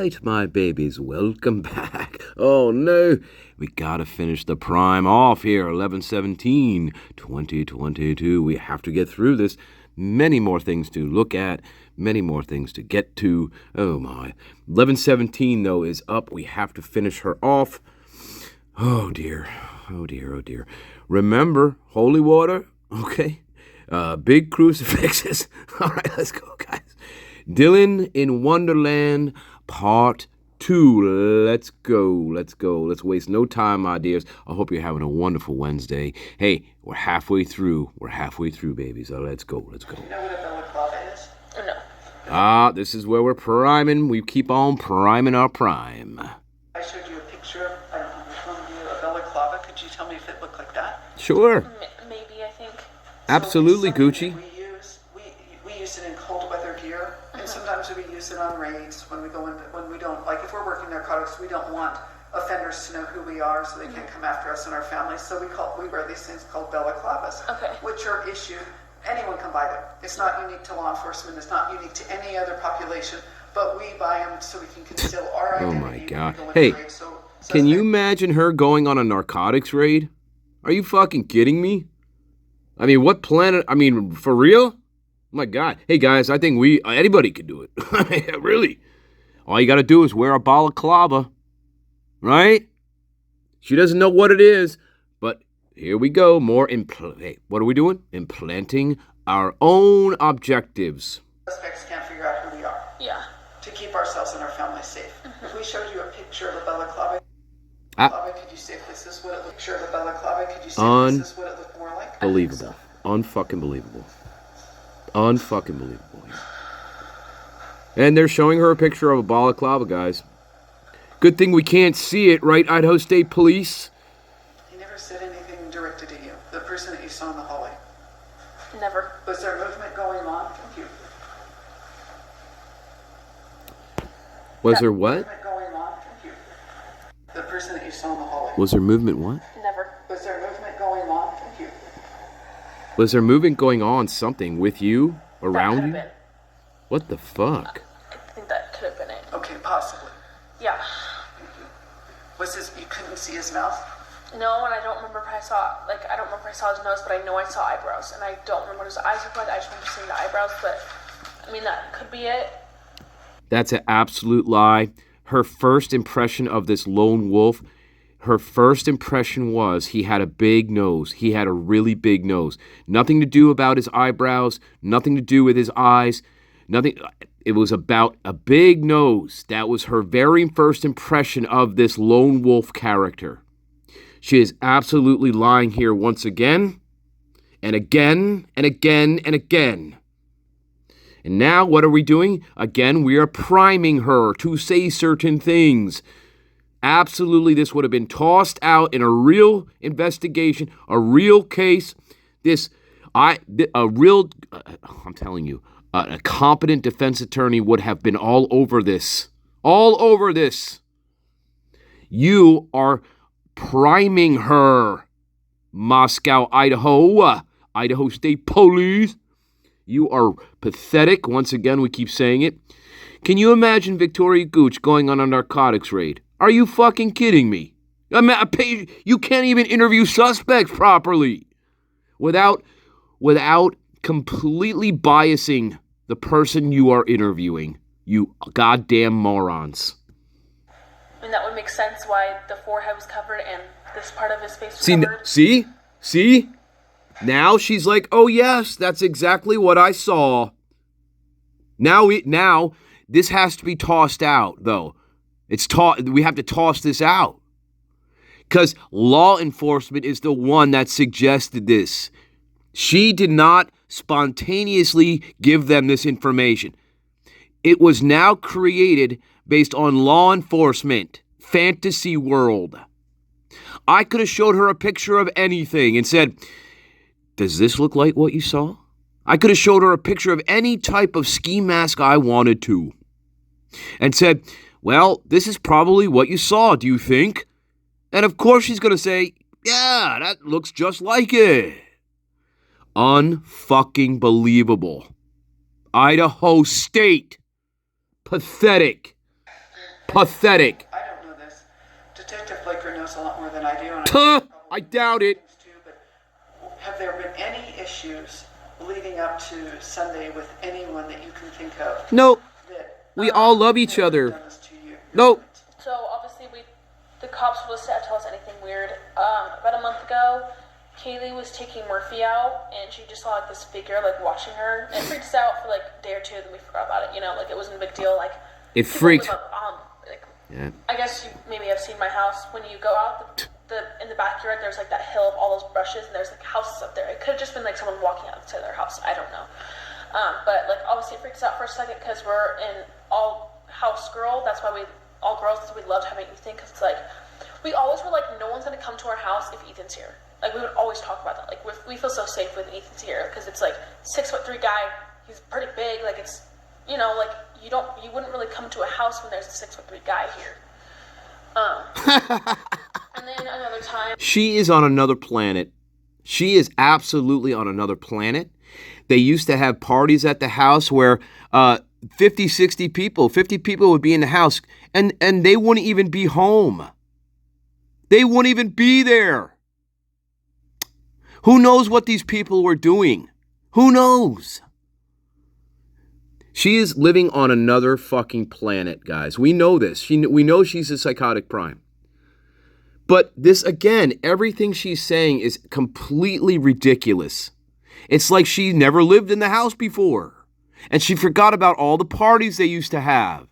right, my babies, welcome back. Oh no, we gotta finish the prime off here, 11/17/2022. We have to get through this. Many more things to look at, many more things to get to. Oh my. 11/17 though is up. We have to finish her off. Oh dear, oh dear, oh dear. Remember, holy water, okay? Big crucifixes. All right, let's go, guys. Dylan in Wonderland, Part 2. Let's go. Let's waste no time, my dears. I hope you're having a wonderful Wednesday. Hey, we're halfway through. Babies. Let's go. You know what a balaclava is? No. This is where we're priming. We keep on priming our prime. I showed you a picture of, I don't know which one of you, a balaclava. Could you tell me if it looked like that? Sure. Maybe, I think. Absolutely, so Gucci. We use it in cold weather gear, and sometimes we use it on raids when we don't, like if we're working narcotics, we don't want offenders to know who we are so they can't come after us and our families. So we wear these things called balaclavas, which are issued. Anyone can buy them. It's not unique to law enforcement. It's not unique to any other population. But we buy them so we can conceal our identity. Oh my God. When we go Hey, into raids. So can you imagine her going on a narcotics raid? Are you fucking kidding me? I mean, what planet? I mean, for real? Oh my God. Hey guys, I think anybody could do it. Really. All you got to do is wear a balaclava. Right? She doesn't know what it is, but here we go. Hey, what are we doing? Implanting our own objectives. Suspects can't figure out who we are. Yeah. To keep ourselves and our families safe. If we showed you a picture of a balaclava, could you say this is what it looked? Picture of a balaclava, could you say this is what it looked more like? Believable. Unfucking believable. Unfucking believable. And they're showing her a picture of a balaclava, guys. Good thing we can't see it, right, Idaho State Police? He never said anything directed at you. The person that you saw in the hallway. Never. Was there movement going on? Was there what? Movement going on? The person that you saw in the hallway. Was there movement what? Never. Was there movement going on? Was there movement going on something with you, around you? Been. What the fuck? I think that could have been it. Okay, possibly. Yeah. Was you couldn't see his mouth? No, and I don't remember if I saw his nose, but I know I saw eyebrows, and I don't remember what his eyes looked like. I just remember seeing the eyebrows, but I mean, that could be it. That's an absolute lie. Her first impression of this lone wolf, her first impression was he had a big nose. He had a really big nose. Nothing to do about his eyebrows, nothing to do with his eyes, nothing. It was about a big nose. That was her very first impression of this lone wolf character. She is absolutely lying here once again, and again, and again, and again. And now what are we doing? Again, we are priming her to say certain things. Absolutely, this would have been tossed out in a real investigation, a real case. I'm telling you, a competent defense attorney would have been all over this. All over this. You are priming her, Moscow, Idaho State Police. You are pathetic. Once again, we keep saying it. Can you imagine Victoria Gooch going on a narcotics raid? Are you fucking kidding me? You can't even interview suspects properly without completely biasing the person you are interviewing. You goddamn morons. I mean, that would make sense why the forehead was covered and this part of his face was covered. See? Now she's like, oh yes, that's exactly what I saw. Now this has to be tossed out, though. We have to toss this out. Because law enforcement is the one that suggested this. She did not spontaneously give them this information. It was now created based on law enforcement, fantasy world. I could have showed her a picture of anything and said, does this look like what you saw? I could have showed her a picture of any type of ski mask I wanted to. And said, well, this is probably what you saw, do you think? And of course she's going to say, yeah, that looks just like it. Unfucking believable. Idaho State. Pathetic. Pathetic. I don't know this. Detective Blaker knows a lot more than I do. And Puh, I doubt it. Too, but have there been any issues leading up to Sunday with anyone that you can think of? No. That, We all love each that have other. done this to you? No. So obviously the cops will just tell us anything weird. About a month ago, Kaylee was taking Murphy out, and she just saw like this figure like watching her. And it freaked us out for like a day or two, then we forgot about it. You know, like it wasn't a big deal. Like It freaked. Yeah. I guess you maybe have seen my house. When you go out in the backyard, there's like that hill of all those brushes, and there's like houses up there. It could have just been like someone walking outside their house. I don't know. But like obviously it freaks us out for a second because we're an all house girl. That's why we all girls. So we loved having Ethan because it's like we always were like no one's gonna come to our house if Ethan's here. Like we would always talk about that. Like we feel so safe when Ethan's here because it's like 6'3" guy. He's pretty big. Like it's like you wouldn't really come to a house when there's a 6'3" guy here. And then another time. She is on another planet. She is absolutely on another planet. They used to have parties at the house where 50 people would be in the house and they wouldn't even be home. They wouldn't even be there. Who knows what these people were doing? Who knows? She is living on another fucking planet, guys. We know this. We know she's a psychotic prime. But this, again, everything she's saying is completely ridiculous. It's like she never lived in the house before. And she forgot about all the parties they used to have.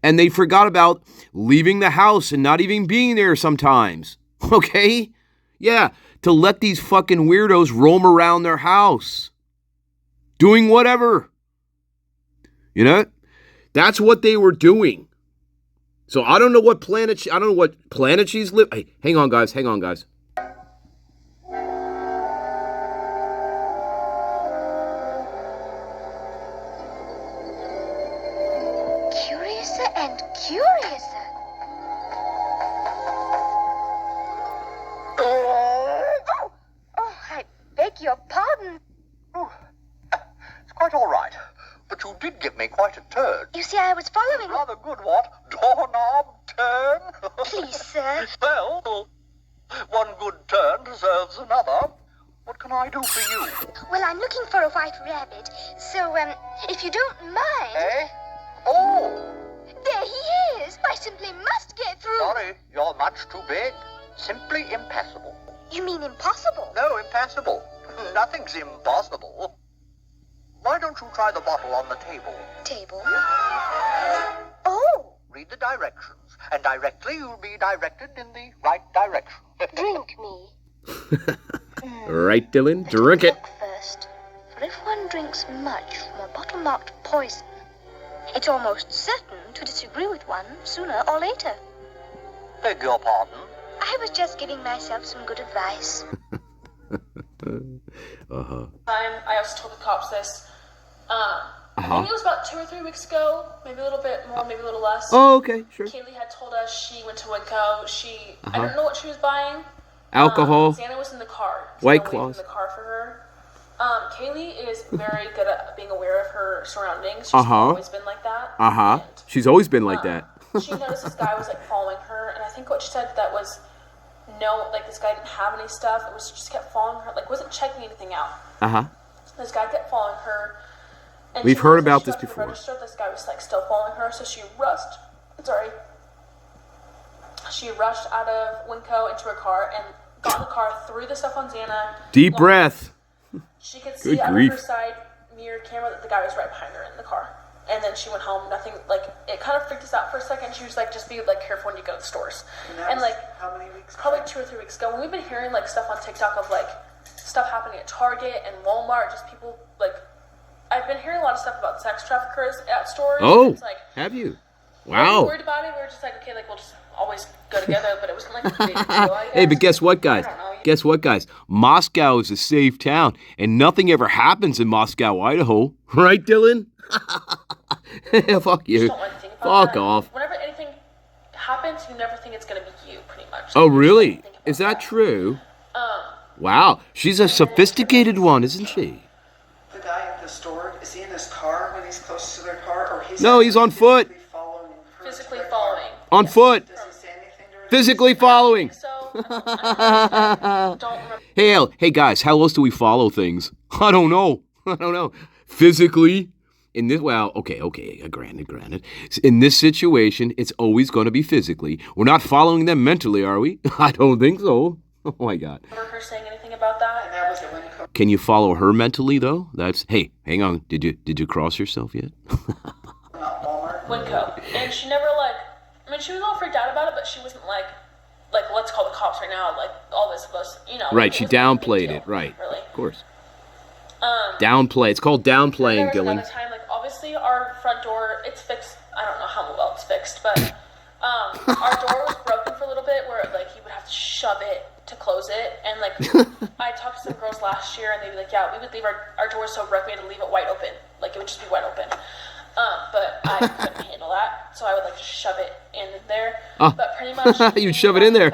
And they forgot about leaving the house and not even being there sometimes. Okay? Yeah, to let these fucking weirdos roam around their house. Doing whatever. You know? That's what they were doing. So I don't know what planet she's living. Hey, hang on, guys. Curiouser and curiouser. Oh, I beg your pardon. Oh, it's quite all right. But you did give me quite a turn. You see, I was following. Rather good, what? Doorknob turn? Please, sir. Well, one good turn deserves another. What can I do for you? Well, I'm looking for a white rabbit. So, if you don't mind. Eh? Oh, There he is. I simply must get through. sorry, you're much too big. Simply impassable. You mean impossible? No, impassable. Nothing's impossible. Why don't you try the bottle on the table? Table? Oh, Read the directions, and directly you'll be directed in the right direction. drink me. Right, Dylan? Drink it. Look first, for if one drinks much from a bottle marked poison, it's almost certain to disagree with one sooner or later. Beg your pardon? I was just giving myself some good advice. I also told the cops this. I think it was about 2 or 3 weeks ago, maybe a little bit more, maybe a little less. Oh, okay, sure. Kaylee had told us she went to Winco. I don't know what she was buying. Alcohol. Xana was in the car. White Xana waited Claws. in the car for her. Kaylee is very good at being aware of her surroundings. She's always been like that. And, She's always been like that. she noticed this guy was like following her, and I think what she said that was no, like this guy didn't have any stuff. It was just kept following her, like wasn't checking anything out. This guy kept following her. And We've she heard noticed about she this got to the before. register, this guy was like still following her, so she rushed. She rushed out of Winco into her car and got in the car, threw the stuff on Xana. Deep breath. She could see out of her side mirror camera that the guy was right behind her in the car. And then she went home. Nothing, like, it kind of freaked us out for a second. She was like, just be like careful when you go to the stores. And like, how many weeks? probably 2 or 3 weeks ago, when we've been hearing like stuff on TikTok of like stuff happening at Target and Walmart, just people like. I've been hearing a lot of stuff about sex traffickers at stores. Oh, it's like, have you? we Wow. were worried about it. We were just like, okay, like we'll just always go together. But it wasn't like a big deal, I guess. Hey, but guess what, guys? I don't know. Guess what, guys? Moscow is a safe town, and nothing ever happens in Moscow, Idaho. Right, Dylan? Fuck you. Just don't like to think about Fuck that. off. Whenever anything happens, you never think it's gonna be you, pretty much. Oh, You just really? don't think about Is that true? Um, Wow. She's a sophisticated one, isn't she? The guy at the store, is he in his car when he's close to their car, or he's No, he's on foot. physically following her physically to their following. car? On foot. Does he say anything to her? Physically following. So I don't remember. Hey guys, how else do we follow things? I don't know. Physically. In this, well, okay, granted. In this situation, it's always going to be physically. We're not following them mentally, are we? I don't think so. Oh my God. Remember her saying anything about that? And that was at Winco. Can you follow her mentally though? Hey, hang on. Did you cross yourself yet? Not Walmart. Winco. And she never she was all freaked out about it, but she wasn't like let's call the cops right now, like all this was, Right, she downplayed it, right. Really. Of course. Downplay. It's called downplaying, There was Dylan. another time, obviously our front door, it's fixed. I don't know how well it's fixed, but our door was broken for a little bit where you would have to shove it to close it. And I talked to some girls last year and they'd be like, yeah, we would leave our doors so broken, we had to leave it wide open. It would just be wide open. But I couldn't handle that, so I would just shove it in there. Oh. But pretty much You'd shove it in there.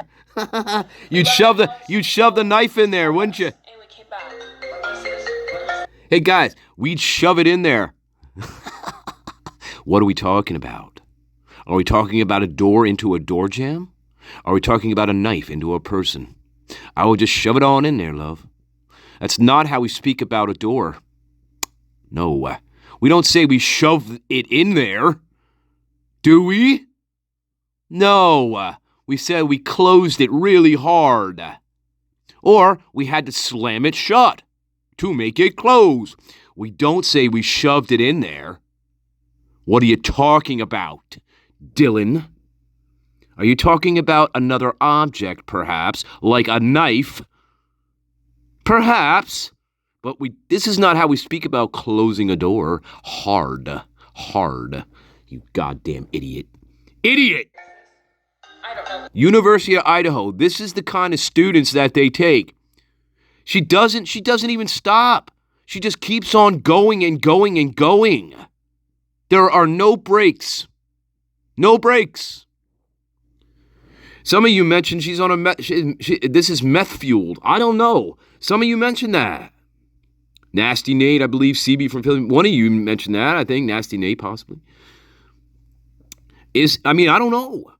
You'd shove the knife in there, wouldn't you? And we came back. Hey guys, we'd shove it in there. What are we talking about? Are we talking about a door into a door jamb? Are we talking about a knife into a person? I would just shove it on in there, love. That's not how we speak about a door. No, we don't say we shove it in there. Do we? No, we said we closed it really hard. Or we had to slam it shut to make it close. We don't say we shoved it in there. What are you talking about, Dylan? Are you talking about another object, perhaps, like a knife? Perhaps, but this is not how we speak about closing a door. Hard. You goddamn idiot. Idiot! I don't know. University of Idaho, this is the kind of students that they take. She doesn't even stop. She just keeps on going and going and going. There are no breaks. No breaks. Some of you mentioned she's on this is meth fueled. I don't know. Some of you mentioned that. Nasty Nate, I believe, CB from Philly. One of you mentioned that, I think. Nasty Nate, possibly. I don't know.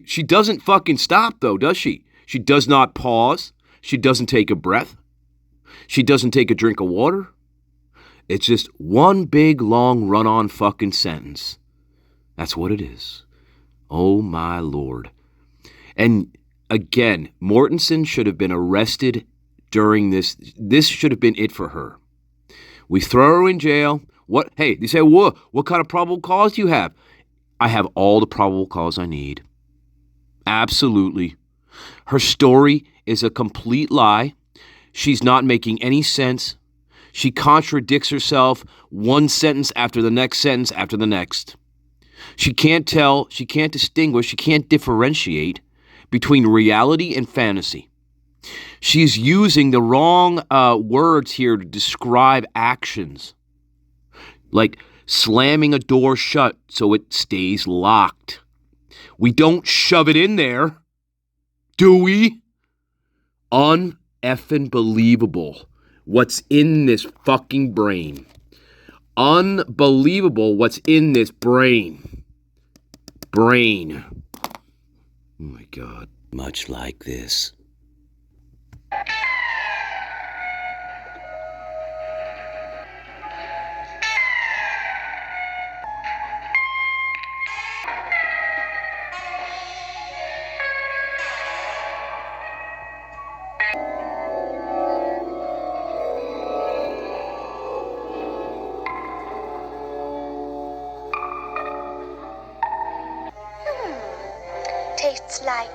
She doesn't fucking stop, though, does she? She does not pause. She doesn't take a breath. She doesn't take a drink of water. It's just one big, long, run-on fucking sentence. That's what it is. Oh, my Lord. And, again, Mortensen should have been arrested during this. This should have been it for her. We throw her in jail. What? Hey, you say, what kind of probable cause do you have? I have all the probable cause I need. Absolutely. Her story is a complete lie. She's not making any sense. She contradicts herself one sentence after the next sentence after the next. She can't tell, she can't distinguish, she can't differentiate between reality and fantasy. She's using the wrong words here to describe actions. Like slamming a door shut so it stays locked. We don't shove it in there, do we? Un-effing believable what's in this fucking brain. Unbelievable what's in this brain. Oh my God. Much like this. Tastes like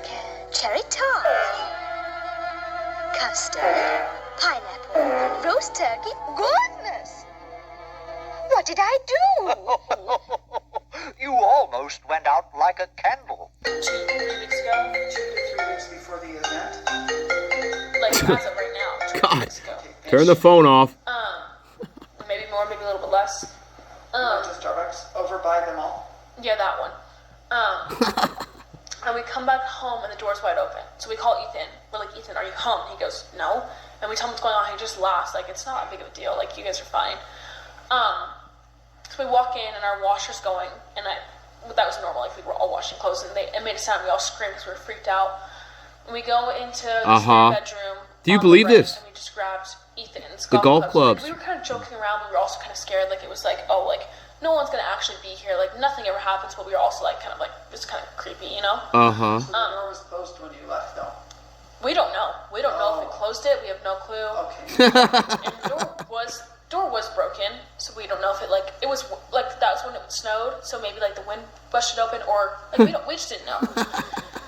cherry tart, custard, pineapple, roast turkey. Goodness! What did I do? You almost went out like a candle. 2-3 weeks ago. 2 to 3 weeks before the event. As of right now. 2 God. weeks ago. Turn the phone off. Maybe more, maybe a little bit less. Went to Starbucks over by them all. Yeah, that one. And we come back home and the door's wide open. So we call Ethan. We're like, Ethan, are you home? He goes, no. And we tell him what's going on. He just laughs. It's not a big of a deal. You guys are fine. So we walk in and our washer's going. And that was normal. Like we were all washing clothes, and it made a sound. We all screamed because we were freaked out. And we go into the spare bedroom. Do you believe this? And we just grabbed Ethan's golf clubs. We were kind of joking around. We were also kind of scared. Like it was like, oh, like no one's gonna actually be here. Like nothing ever happens. But we were also like kind of like it's kind of creepy, you know? So the door was closed when you left, though. We don't know. We don't know if we closed it. We have no clue. Okay. And the door was broken, so we don't know if it was like that was when it snowed, so maybe like the wind busted open, or like we just didn't know.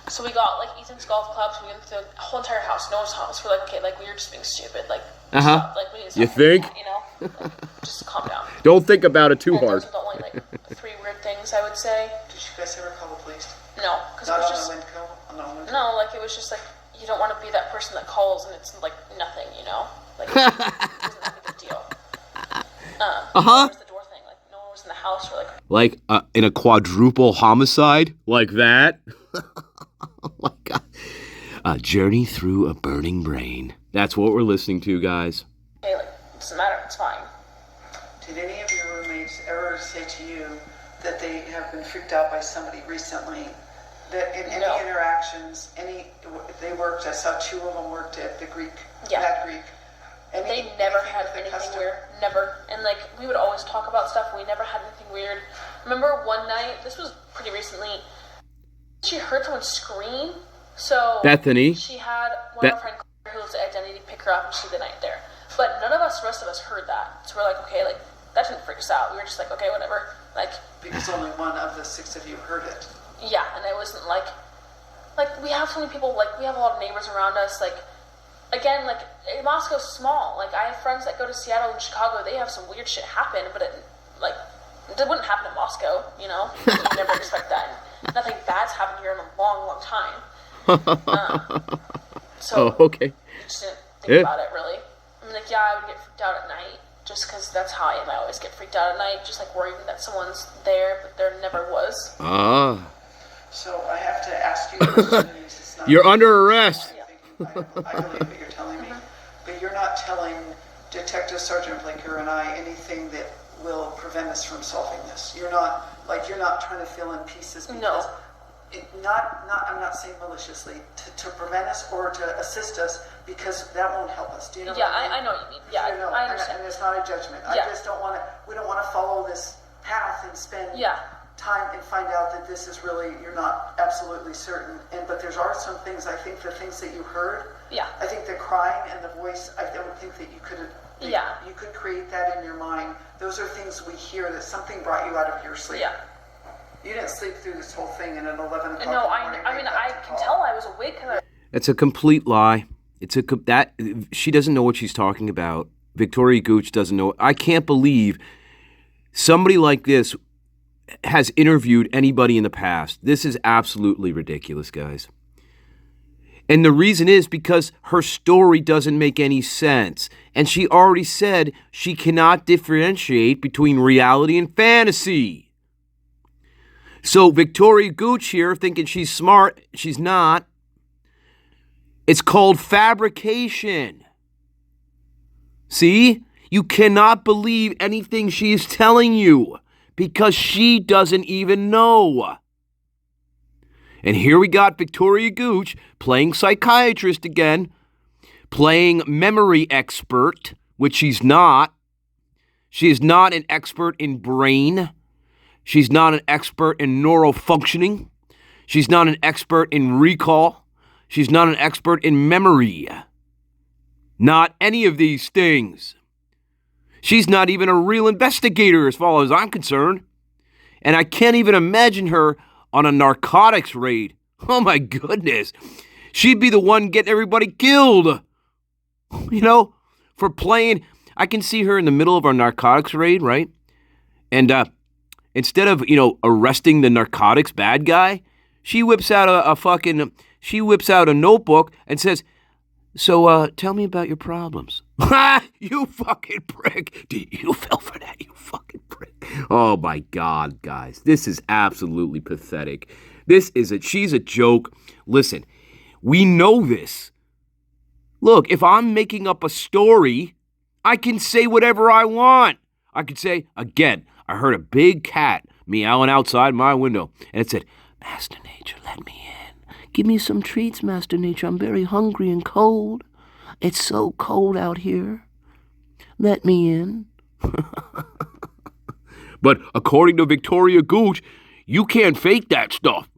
So we got like Ethan's golf clubs. We went through the whole entire house. No one's house. We're like, okay, like we were just being stupid. Like stop. Like we need to stop. You think? That, you know, like, just calm down. Don't think about it too hard. Those are the only like 3 weird things I would say. Did you guys ever call the police? No, because it Not was on just the Windco? On the Windco? no, like it was just like you don't want to be that person that calls and it's like nothing, you know, like it wasn't that big a deal. What was the door thing? Like no one was in the house or like in a quadruple homicide like that. Oh my God. A journey through a burning brain. That's what we're listening to, guys. hey, like it doesn't matter, it's fine. Did any of your roommates ever say to you that they have been freaked out by somebody recently? That in any No. interactions, they worked, I saw 2 of them worked at the Greek, Yeah. that Greek. They never anything had with the anything customer? weird. Never. And like we would always talk about stuff. We never had anything weird. Remember one night, this was pretty recently, she heard someone scream. So Bethany. She had one of her friends who was the identity pick her up and she the night there. But none of us, the rest of us heard that. So we're like, okay, like that didn't freak us out. We were just like, okay, whatever. Like Because only one of the 6 of you heard it. yeah, and it wasn't like we have so many people, like we have a lot of neighbors around us, like again, like Moscow's small. Like I have friends that go to Seattle and Chicago, they have some weird shit happen, but it wouldn't happen in Moscow, you know? You never expect that. Nothing bad's happened here in a long, long time. So okay. I just didn't think about it really. I mean, like yeah, I would get freaked out at night just because that's how I am. I always get freaked out at night, just like worrying that someone's there, but there never was. So I have to ask you a question. It's not- You're under arrest. I believe what you're telling me, but you're not telling Detective Sergeant Blinker and I anything that will prevent us from solving this. You're not trying to fill in pieces because No. I'm not saying maliciously to prevent us or to assist us because that won't help us. Do you know? Yeah, what I mean? I know what you mean. Yeah, You know, I understand. And it's not a judgment. Yeah. I just don't want to. We don't want to follow this path and spend Yeah. time and find out that this is really you're not absolutely certain. But there are some things. I think the things that you heard. Yeah. I think the crying and the voice. I don't think that you could. Yeah. You could create that in your mind. Those are things we hear that something brought you out of your sleep. Yeah. You didn't sleep through this whole thing, and at 11 o'clock. No, in the I morning, mean, wake up I to can call. tell I was awake because It's a complete lie. That she doesn't know what she's talking about. Victoria Gooch doesn't know. I can't believe somebody like this has interviewed anybody in the past. This is absolutely ridiculous, guys. And the reason is because her story doesn't make any sense. And she already said she cannot differentiate between reality and fantasy. So Victoria Gooch here thinking she's smart, she's not. It's called fabrication. See? You cannot believe anything she is telling you because she doesn't even know. And here we got Victoria Gooch playing psychiatrist again, playing memory expert, which she's not. She is not an expert in brain. She's not an expert in neural functioning. She's not an expert in recall. She's not an expert in memory. Not any of these things. She's not even a real investigator as far as I'm concerned. And I can't even imagine her on a narcotics raid. Oh my goodness. She'd be the one getting everybody killed. You know, for playing. I can see her in the middle of our narcotics raid, right? And instead of, arresting the narcotics bad guy, she whips out a notebook and says, so, tell me about your problems. You fucking prick. You fell for that, you fucking prick. Oh my God, guys. This is absolutely pathetic. She's a joke. Listen, we know this. Look, if I'm making up a story, I can say whatever I want. I could say, again, I heard a big cat meowing outside my window. And it said, Master Nature, let me in. Give me some treats, Master Nature. I'm very hungry and cold. It's so cold out here. Let me in. But according to Victoria Gooch, you can't fake that stuff.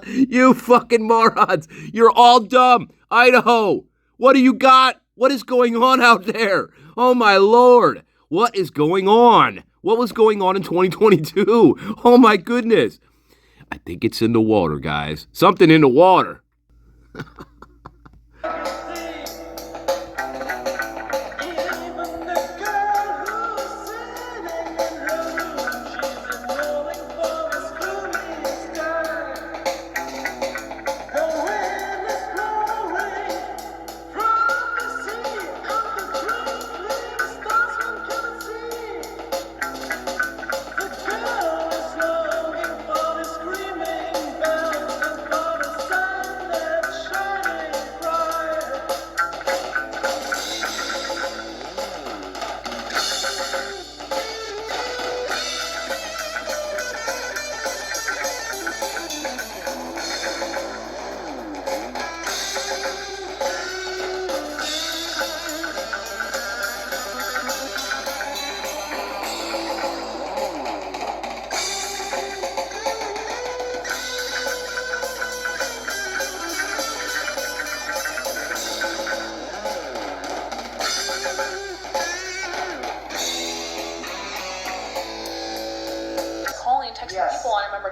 You fucking morons. You're all dumb. Idaho, what do you got? What is going on out there? Oh, my Lord. What is going on? What was going on in 2022? Oh, my goodness. I think it's in the water, guys. Something in the water.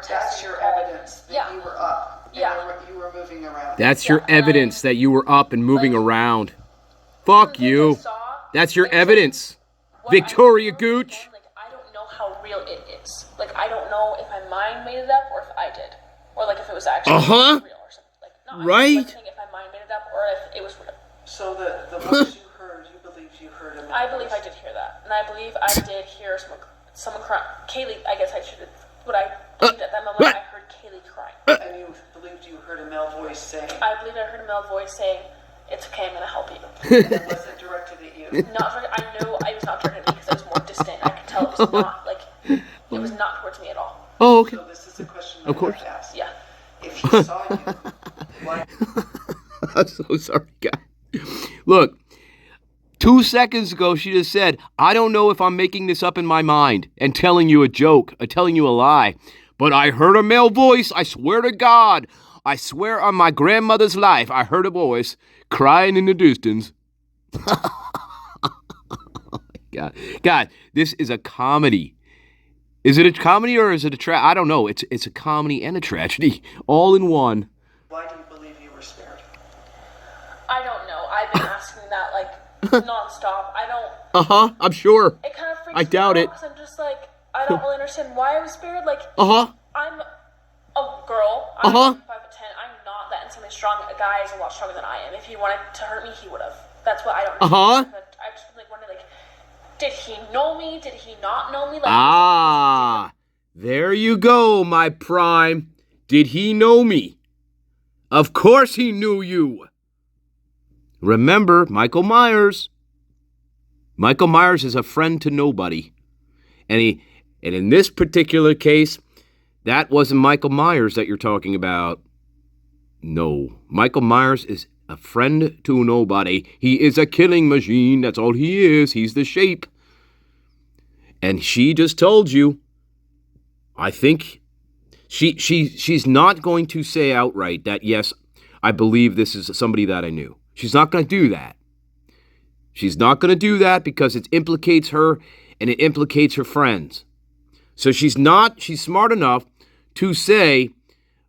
That's your evidence that you were up. And you were moving around. That's your evidence that you were up and moving around. Fuck you. That's your evidence. Victoria Gooch. Like, I don't know how real it is. Like, I don't know if my mind made it up or if I did. Or, like, if it was actually real or something. Like, no, right? I'm if my mind made it up or if it was real. So the voice you heard, you believe you heard him. I believe I did hear that. And I believe I did hear someone crying. Kaylee, I guess I should have. What I believed at that moment, I heard Kaylee crying. And you believed you heard a male voice saying. I believed I heard a male voice saying, "It's okay, I'm going to help you." And was it directed at you? I knew it was not directed at me because I was more distant. I could tell it was not, like, it was not towards me at all. Oh, okay. So this is a question Of course. have to ask. Yeah. If he saw you, why? I'm so sorry, guys. Look, 2 seconds ago, she just said, I don't know if I'm making this up in my mind and telling you a joke, or telling you a lie, but I heard a male voice. I swear to God. I swear on my grandmother's life, I heard a voice crying in the distance. God, this is a comedy. Is it a comedy or is it a I don't know. It's a comedy and a tragedy all in one. Why do you believe you were spared? I don't know. I've been asking that, like, nonstop. I don't. I'm sure. It kind of freaks I doubt me it. out because I'm just like, I don't really understand why I was spared. Like, Uh-huh. I'm a girl. I'm Uh-huh. 5'10". I'm not that insanely strong. A guy is a lot stronger than I am. If he wanted to hurt me, he would have. That's what I don't understand. Uh-huh. I just like wonder, like, did he know me? Did he not know me? Like, there you go, my prime. Did he know me? Of course he knew you. Remember, Michael Myers. Michael Myers is a friend to nobody. And in this particular case, that wasn't Michael Myers that you're talking about. No, Michael Myers is a friend to nobody. He is a killing machine. That's all he is. He's the shape. And she just told you, I think she's not going to say outright that, yes, I believe this is somebody that I knew. She's not going to do that. She's not going to do that because it implicates her and it implicates her friends. So she's smart enough to say,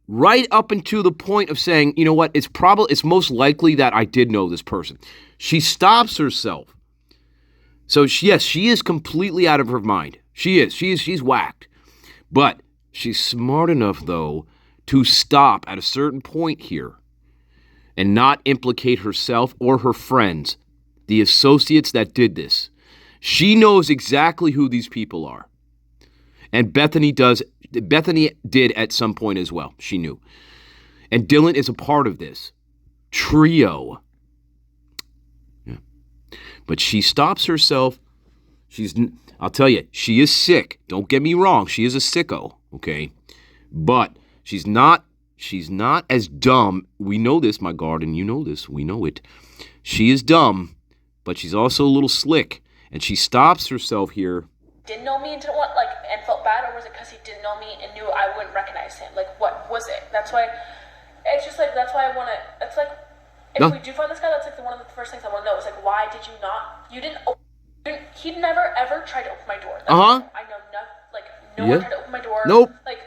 right up until the point of saying, you know what, it's most likely that I did know this person. She stops herself. So yes, she is completely out of her mind. She's whacked. But she's smart enough, though, to stop at a certain point here and not implicate herself or her friends, the associates that did this. She knows exactly who these people are. And Bethany did at some point as well. She knew. And Dylan is a part of this trio. Yeah. But she stops herself. I'll tell you, she is sick. Don't get me wrong. She is a sicko, okay? But she's not as dumb. We know this, my garden. You know this. We know it. She is dumb, but she's also a little slick. And she stops herself here. Didn't know me and didn't want, like, and felt bad, or was it because he didn't know me and knew I wouldn't recognize him? Like, what was it? That's why, it's just like, that's why I want to, it's like, if we do find this guy, that's like one of the first things I want to know is like, why did you not, he never ever tried to open my door. That's I know no one tried to open my door. Nope. Like,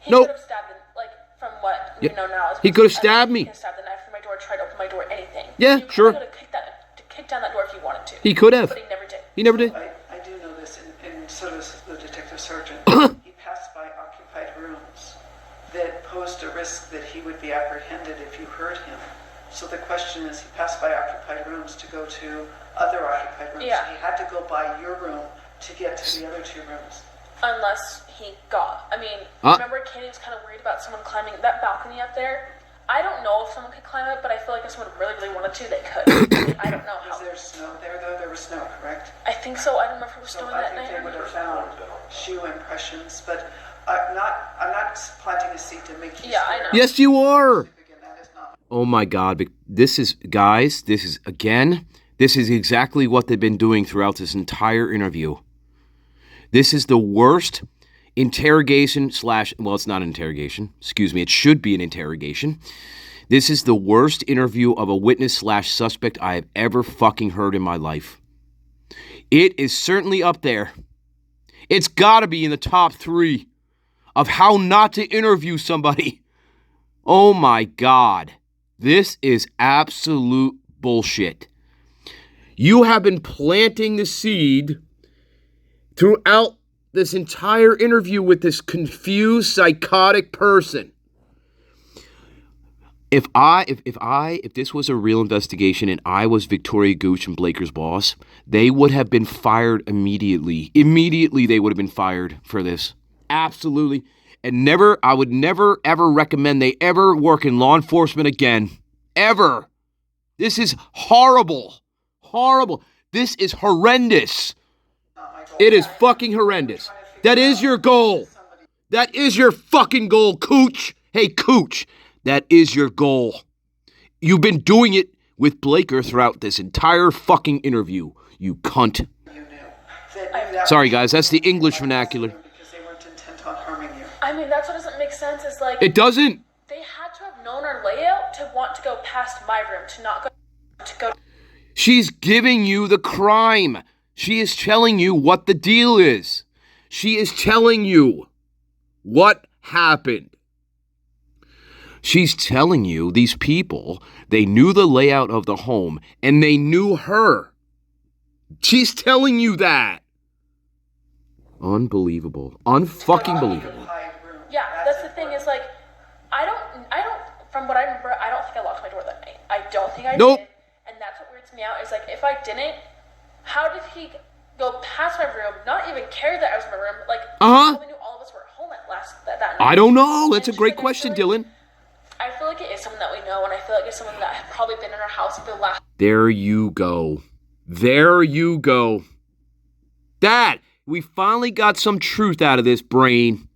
he could have stabbed it, like, from what we know now. He could have stabbed me. He could have stabbed the knife through my door, tried to open my door, anything. Yeah, sure. He could have kicked down that door if he wanted to. He could have. But he never did. He never did. I do know this, and so does the detective sergeant. He passed by occupied rooms that posed a risk that he would be apprehended if you hurt him. So the question is, he passed by occupied rooms to go to other occupied rooms. Yeah. He had to go by your room to get to the other two rooms. Unless he remember Katie was kind of worried about someone climbing that balcony up there. I don't know if someone could climb it, but I feel like if someone really, really wanted to, they could. I don't know how. Was there snow there, though? There was snow, correct? I think so. I don't remember if it was snowing that night. I think they would have found shoe impressions, but I'm not planting a seed to make you Yeah, I know. Yes, you are. Again, that is not. Oh my God. This is exactly what they've been doing throughout this entire interview. This is the worst interrogation / well, it's not an interrogation. Excuse me. It should be an interrogation. This is the worst interview of a witness / suspect I have ever fucking heard in my life. It is certainly up there. It's got to be in the top 3 of how not to interview somebody. Oh my God. This is absolute bullshit. You have been planting the seed throughout this entire interview with this confused, psychotic person. If this was a real investigation and I was Victoria Gooch and Blaker's boss, they would have been fired immediately. Immediately they would have been fired for this. Absolutely. And I would never, ever recommend they ever work in law enforcement again. Ever. This is horrible. Horrible. This is horrendous. It is fucking horrendous. That is your goal. That is your fucking goal, Cooch. Hey, Cooch, that is your goal. You've been doing it with Blaker throughout this entire fucking interview, you cunt. Sorry, guys, that's the English vernacular. Because they weren't intent on harming you. I mean, that's what doesn't make sense is like... It doesn't. They had to have known our layout to want to go past my room, to not go... She's giving you the crime. She is telling you what the deal is. She is telling you what happened. She's telling you these people, they knew the layout of the home and they knew her. She's telling you that. Unbelievable. Unfucking believable. Yeah, that's the thing is like, I don't, from what I remember, I don't think I locked my door that night. I don't think I did. And that's what weirds me out is like, if I didn't, how did he go past my room, not even care that I was in my room, like, he knew all of us were home that night? I don't know. That's a great question, Dylan. I feel like it is someone that we know, and I feel like it's someone that had probably been in our house for the last... There you go. There you go. Dad, we finally got some truth out of this brain.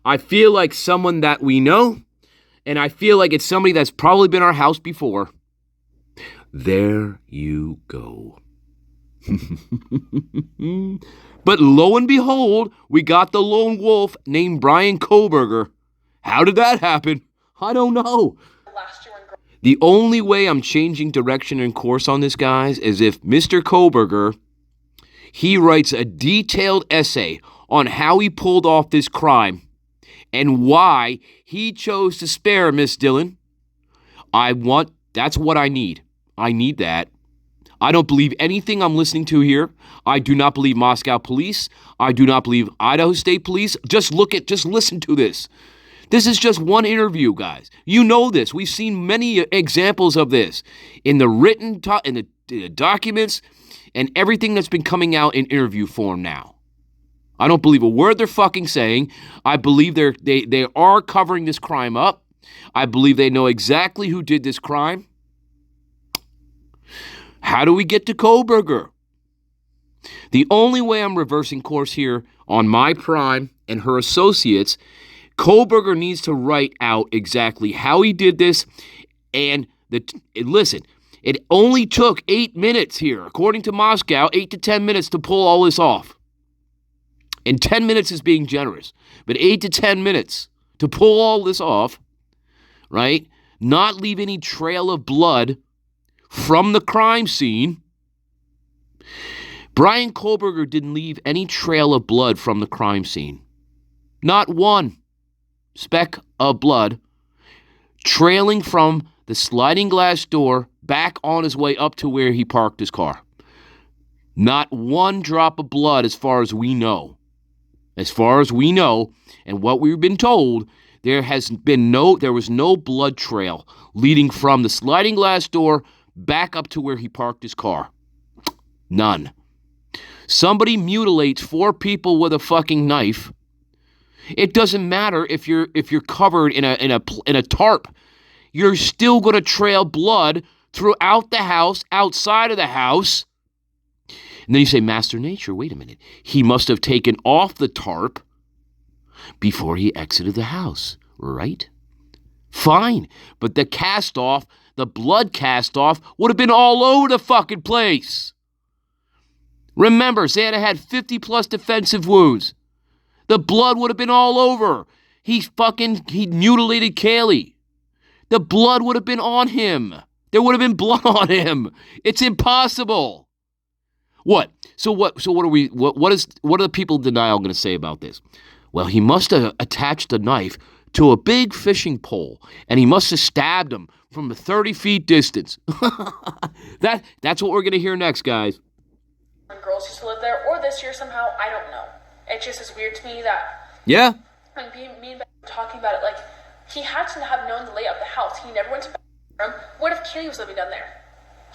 I feel like someone that we know, and I feel like it's somebody that's probably been in our house before. There you go. But lo and behold, we got the lone wolf named Brian Koberger. How did that happen? I don't know. The only way I'm changing direction and course on this, guys, is if Mr. Koberger, he writes a detailed essay on how he pulled off this crime and why he chose to spare Miss Dillon. That's what I need. I need that. I don't believe anything I'm listening to here. I do not believe Moscow police. I do not believe Idaho State Police. Just listen to this. This is just one interview, guys. You know this. We've seen many examples of this in the written, in the documents, and everything that's been coming out in interview form now. I don't believe a word they're fucking saying. I believe they are covering this crime up. I believe they know exactly who did this crime. How do we get to Koberger? The only way I'm reversing course here on my prime and her associates, Kohlberger needs to write out exactly how he did this. And listen, it only took 8 minutes here, according to Moscow, 8 to 10 minutes to pull all this off. And 10 minutes is being generous, but 8 to 10 minutes to pull all this off, right? Not leave any trail of blood from the crime scene. Brian Kohlberger didn't leave any trail of blood from the crime scene. Not one speck of blood trailing from the sliding glass door back on his way up to where he parked his car. Not one drop of blood as far as we know. As far as we know, and what we've been told, there was no blood trail leading from the sliding glass door back up to where he parked his car. None. Somebody mutilates 4 people with a fucking knife. It doesn't matter if you're covered in a tarp. You're still going to trail blood throughout the house, outside of the house. And then you say, Master Nature, wait a minute. He must have taken off the tarp before he exited the house, right? Fine, but the blood cast off would have been all over the fucking place. Remember, Xana had 50 plus defensive wounds. The blood would have been all over. He mutilated Kaylee. The blood would have been on him. There would have been blood on him. It's impossible. What? So what are the people in denial going to say about this? Well, he must have attached a knife to a big fishing pole, and he must have stabbed him from a 30 feet distance. That's what we're going to hear next, guys. Girls used to live there, or this year somehow, I don't know. It just is weird to me that... Yeah? When me and Ben were talking about it, like, he had to have known the layout of the house. He never went to bedroom. What if Kaylee was living down there?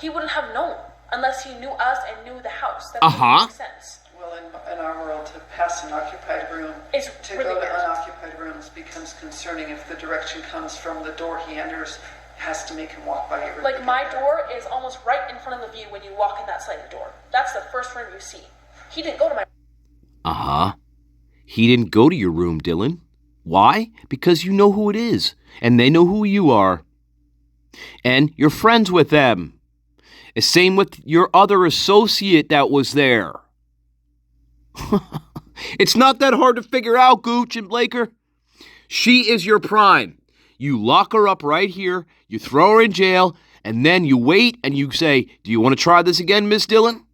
He wouldn't have known, unless he knew us and knew the house. That doesn't make sense. Well, in our world, to pass an occupied room, to really go to weird. unoccupied rooms becomes concerning if the direction comes from the door he enters, has to make him walk by it. Like, my door is almost right in front of the view when you walk in that sliding door. That's the first room you see. He didn't go to my... He didn't go to your room, Dylan. Why? Because you know who it is, and they know who you are. And you're friends with them. Same with your other associate that was there. It's not that hard to figure out, Gooch and Blaker. She is your prime. You lock her up right here, you throw her in jail, and then you wait and you say, do you want to try this again, Miss Dillon?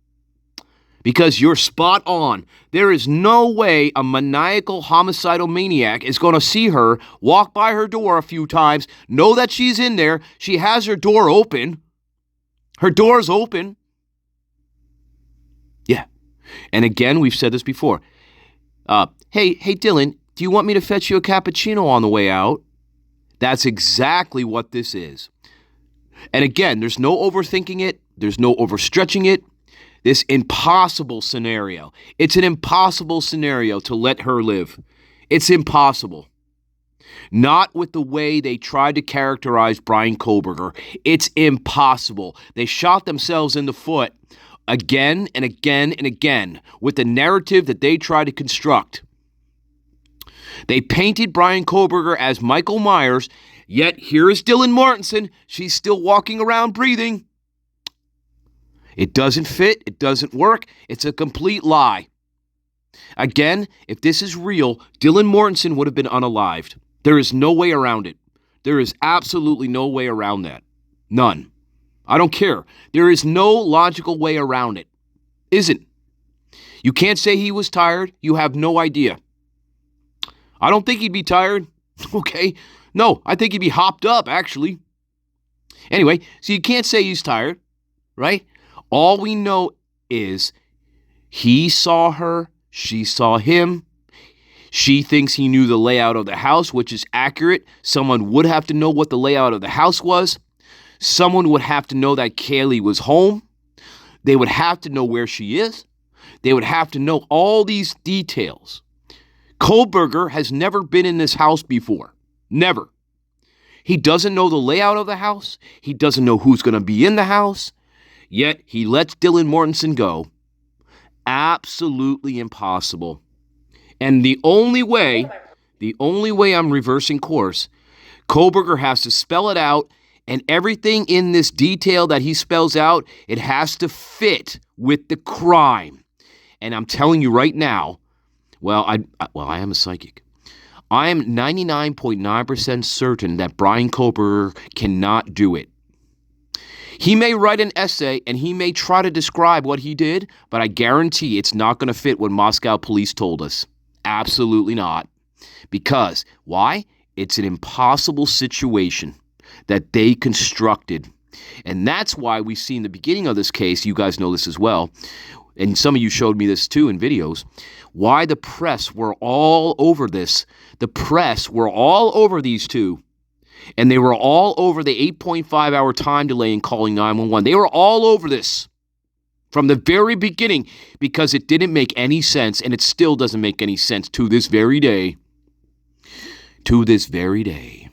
Because you're spot on. There is no way a maniacal homicidal maniac is going to see her, walk by her door a few times, know that she's in there, she has her door open. Her door's open. Yeah. And again, we've said this before. Hey, Dylan, do you want me to fetch you a cappuccino on the way out? That's exactly what this is. And again, there's no overthinking it. There's no overstretching it. This impossible scenario. It's an impossible scenario to let her live. It's impossible. Not with the way they tried to characterize Brian Kohlberger. It's impossible. They shot themselves in the foot again and again and again with the narrative that they tried to construct. They painted Brian Kohlberger as Michael Myers, yet here is Dylan Mortensen. She's still walking around breathing. It doesn't fit. It doesn't work. It's a complete lie. Again, if this is real, Dylan Mortensen would have been unalived. There is no way around it. There is absolutely no way around that. None. I don't care. There is no logical way around it. Isn't. You can't say he was tired. You have no idea. I don't think he'd be tired. Okay. No, I think he'd be hopped up, actually. Anyway, so you can't say he's tired, right? All we know is he saw her, she saw him. She thinks he knew the layout of the house, which is accurate. Someone would have to know what the layout of the house was. Someone would have to know that Kaylee was home. They would have to know where she is. They would have to know all these details. Kohlberger has never been in this house before. Never. He doesn't know the layout of the house. He doesn't know who's going to be in the house. Yet he lets Dylan Mortensen go absolutely impossible. And the only way I'm reversing course, Kohberger has to spell it out, and everything in this detail that he spells out, it has to fit with the crime. And I'm telling you right now, I am a psychic. I am 99.9% certain that Brian Kohberger cannot do it. He may write an essay and he may try to describe what he did, but I guarantee it's not going to fit what Moscow police told us. Absolutely not. Because, why? It's an impossible situation that they constructed. And that's why we see in the beginning of this case, you guys know this as well, and some of you showed me this too in videos, why the press were all over this. The press were all over these two. And they were all over the 8.5 hour time delay in calling 911. They were all over this from the very beginning because it didn't make any sense, and it still doesn't make any sense to this very day. To this very day.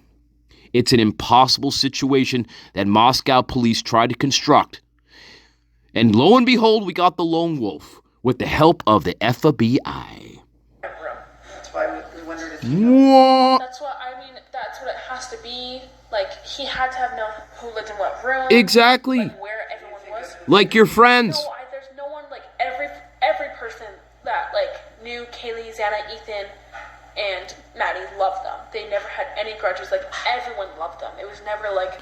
It's an impossible situation that Moscow police tried to construct. And lo and behold, we got the lone wolf with the help of the FBI. That's why we wondered if That's what I mean. That's what it has to be. Like, he had to have known who lived in what room. Exactly. Like, where everyone was. Like your friends. No, there's no one, like, every person that, like, knew Kaylee, Xana, Ethan, and Maddie loved them. They never had any grudges. Like, everyone loved them. It was never, like...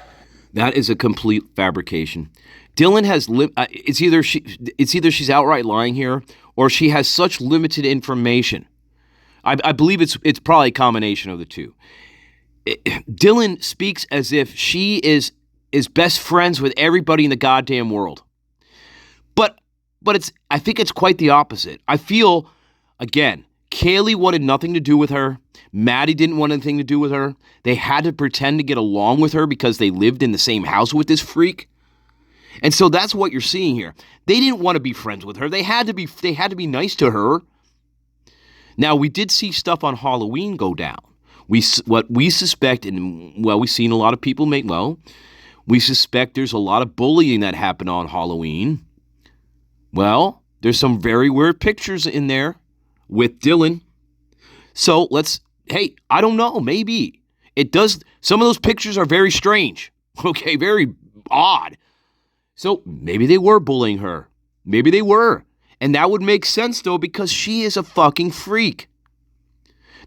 That is a complete fabrication. Dylan has... it's either she's outright lying here, or she has such limited information. I believe it's probably a combination of the two. Dylan speaks as if she is best friends with everybody in the goddamn world. But I think it's quite the opposite. I feel, again, Kaylee wanted nothing to do with her. Maddie didn't want anything to do with her. They had to pretend to get along with her because they lived in the same house with this freak. And so that's what you're seeing here. They didn't want to be friends with her. They had to be nice to her. Now, we did see stuff on Halloween go down. What we suspect, and we've seen a lot of people we suspect there's a lot of bullying that happened on Halloween. Well, there's some very weird pictures in there with Dylan. So I don't know, maybe. It does, some of those pictures are very strange. Okay, very odd. So maybe they were bullying her. Maybe they were. And that would make sense, though, because she is a fucking freak.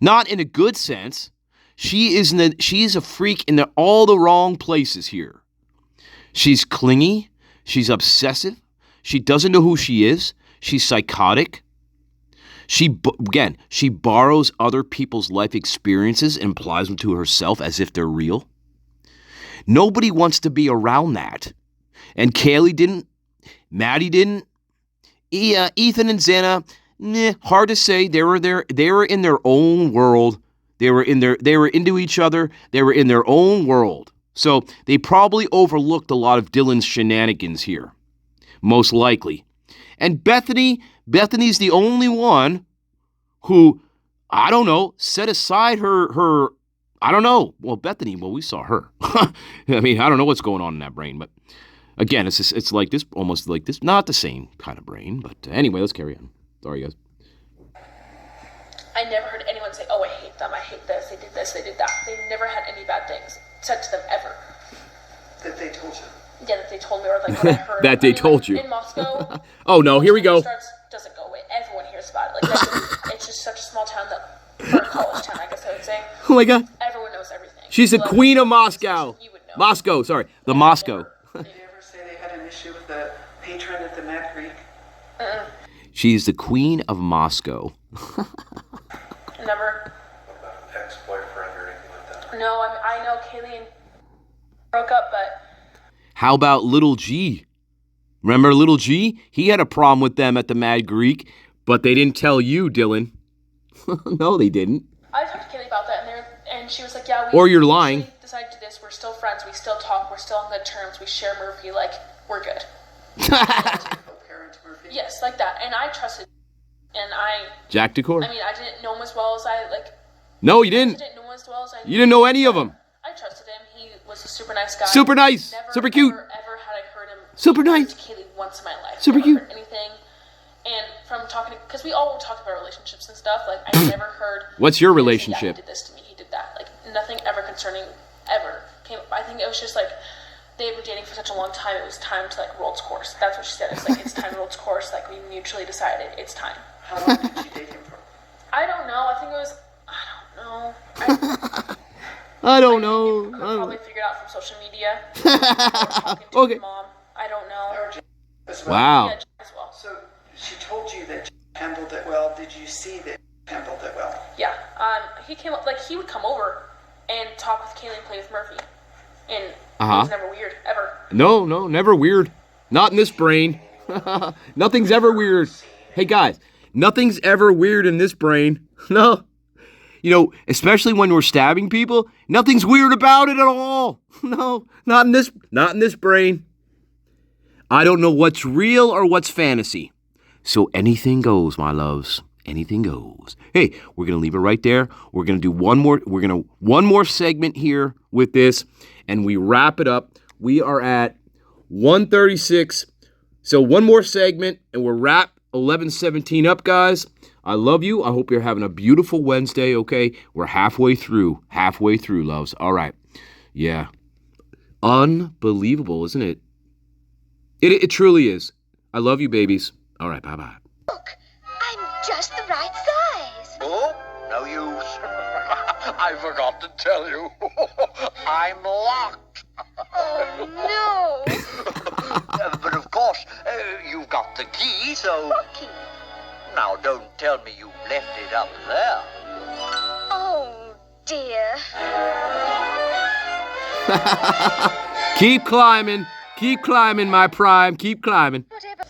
Not in a good sense. She is a freak in all the wrong places here. She's clingy. She's obsessive. She doesn't know who she is. She's psychotic. She borrows other people's life experiences and applies them to herself as if they're real. Nobody wants to be around that. And Kaylee didn't. Maddie didn't. Ethan and Xana, hard to say. They were in their own world. They were into each other. They were in their own world. So they probably overlooked a lot of Dylan's shenanigans here. Most likely. And Bethany's the only one who, I don't know, set aside her I don't know. Well, Bethany, we saw her. I mean, I don't know what's going on in that brain, but again, it's like this, almost like this, not the same kind of brain, but anyway, let's carry on. Sorry, guys. I never heard anyone say, oh, I hate them, I hate this, they did that. They never had any bad things said to them ever. That they told you. Yeah, that they told me, or like what I heard. That they told you. In Moscow. Oh no, here we go. Doesn't go away. Everyone hears about it. Like, it's just such a small town or a college town, I guess I would say. Oh my god. Everyone knows everything. She's the queen of Moscow. You would know. Moscow, sorry. The Moscow. Did they ever say they had an issue with the patron at the Mad Greek? She's the queen of Moscow. Never. Ex-boyfriend or anything like that? No, I know Kaylee broke up, but... How about Little G? Remember Little G? He had a problem with them at the Mad Greek, but they didn't tell you, Dylan. No, they didn't. I talked to Kaylee about that, and she was like, yeah, we... Or you're lying. Decided to do this. We're still friends. We still talk. We're still on good terms. We share Murphy. Like, we're good. Co-parent Murphy. Yes, like that. And I trusted. And Jack Decor. I mean, I didn't know him as well as I, like... No, you didn't. I didn't know him as well as I... You didn't know any of them. I trusted him. He was a super nice guy. Super nice. Never, Super cute. Ever had I heard him... Super nice. Kaylee once in my life. Super Never cute. heard anything. And from talking, because we all talked about relationships and stuff, like, I never heard... What's your "Yeah, relationship?" he did this to me, he did that. Like, nothing ever concerning ever came up. I think it was just, like, they had been dating for such a long time, it was time to, like, roll its course. That's what she said. It's like, it's time to roll its course. Like, we mutually decided it's time. How long did she date him for? I don't know. I think it was... I don't know. I don't know. You could probably figure it out from social media. Talking to Okay. his mom. I don't know. Or Jack as well? Wow. Yeah, as well. So she told you that Jack handled it well. Did you see that Jack handled it well? Yeah. He came up, like, he would come over and talk with Kaylee and play with Murphy. And it was never weird, ever. No, never weird. Not in this brain. Nothing's ever weird. Hey, guys, nothing's ever weird in this brain. No. You know, especially when we're stabbing people, nothing's weird about it at all. No, not in this brain. I don't know what's real or what's fantasy. So anything goes, my loves. Anything goes. Hey, we're going to leave it right there. We're going to do one more segment here with this, and we wrap it up. We are at 1:36. So one more segment, and we're wrap 11:17 up, guys. I love you. I hope you're having a beautiful Wednesday, okay? We're halfway through, loves. All right. Yeah. Unbelievable, isn't it? It truly is. I love you, babies. All right, bye-bye. Look, I'm just the right size. Oh, no use. I forgot to tell you. I'm locked. Oh, no. But of course, you've got the key, so... What key? Now, don't tell me you left it up there. Oh, dear. Keep climbing, my prime. Keep climbing. Whatever.